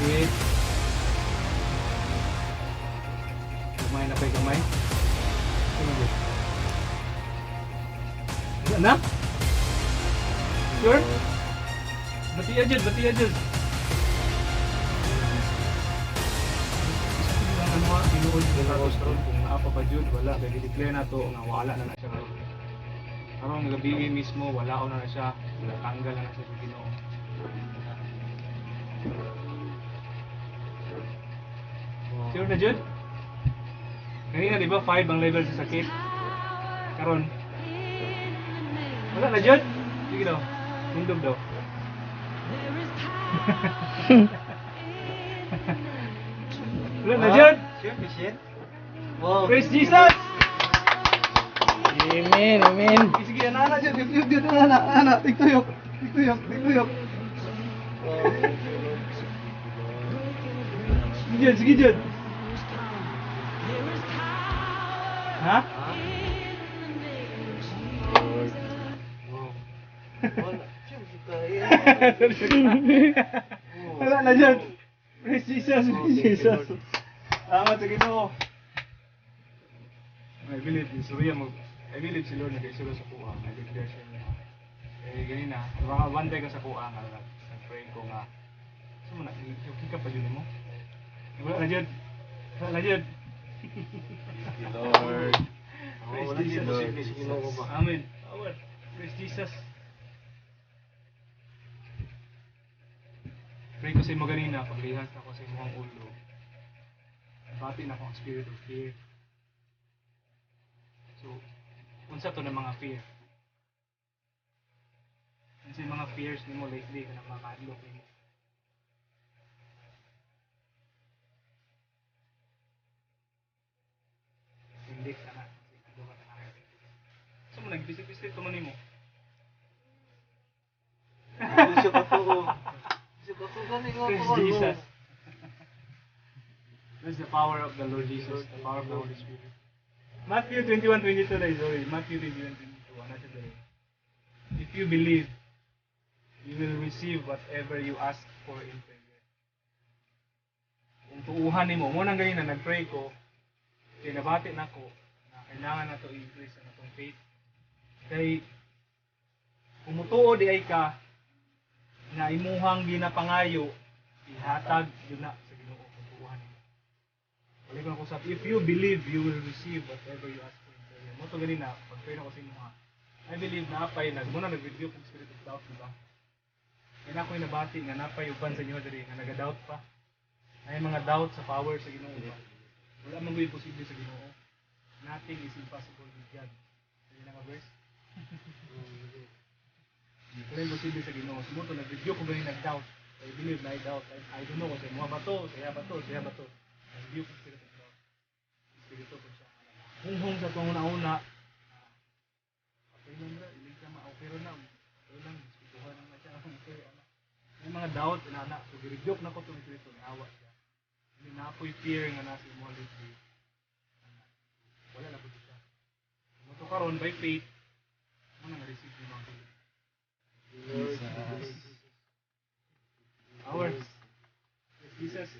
Sige. Gamay na pa gamay. Wala na? Sure? Bati aja. Ano tinuod sa rostron kung naapa pa jud wala kay i-declare na to nga wala na siya karon. Karong gabi mismo wala na siya, natanggal na siya sa Ginoo. Sure na jud? Kanina di ba 5 ang level sa sakit? Karon wala na jud? Sige daw. Hindog daw. Wala na jud? Sure, Michelle? Wow. Praise Jesus! Amen, amen. Sige, anak dyan, dyan, anak, tigtuyok. Sige dyan. Ha? Wow. Wala. Sure, Wala na dyan. Praise Jesus. Salamat sa Ginoo. I believe in Surya I believe si Lord nag-isuro sa kuha. I declare siya niya. Ganina, mga one day ka sa kuha nga, nag-pray ko nga. Saan mo na, okay ka pa yun mo? Wala na dyan. Thank you, Lord. Praise Jesus. Amen. Praise Jesus. Pray ko sa imo ganina, paglihas ako sa imong ulo. Bati na akong spirit of fear. So, unsa to ng mga fear? Unsa yung mga fears nimo lately na makadlok nimo? Hindi ka na. So mo nagbisik-bisik to man nimo. Bishop ako. Praise Jesus. That's the power of the Lord Jesus, the power of the Holy Spirit. Matthew 21:22 na sorry. Matthew 21:22. Another day. If you believe, you will receive whatever you ask for in prayer. Kung tuuhan nimo, mo nang ganina nagpray ko, kay nabati nako na kailangan nato i-increase ang atong faith. Kay kung mutuo di ay ka na imuhang ginapangayo, ihatag yun na sa Ginoo kung tuuhan nimo. Wala ko na kusap, if you believe, you will receive whatever you ask for in prayer. Mo to ganina, pag-pray na ko sa inyo ha. I believe na apay muna nag-review kung spirit of doubt, diba? Kaya na ako'y nabati nga napay uban sa inyo dali nga naga-doubt pa. Ay mga doubt sa power sa Ginoo ba? Wala man gyud posible sa Ginoo. Nothing is impossible with God. Hindi na ka-verse. Wala yung posible sa Ginoo. Sumunod nag-review ko ganyan nag-doubt. I believe na I-doubt. I don't know kung siya ba to, siya ba to. Nag-review ko spirit of doubt. Spirit of siya. Hung sa itong una-una. Okay lang na, ilig ka ma-okay rin na. Okay lang, diskutuhan lang na siya. Okay, anak. May mga doubt, anak. So, i-review na ko itong spirit of awa siya. Hindi na ako'y fear nga nasa immorality. Wala na po siya. Ito karon by faith, ano nga receive yung mga faith? Jesus. Ours. Jesus.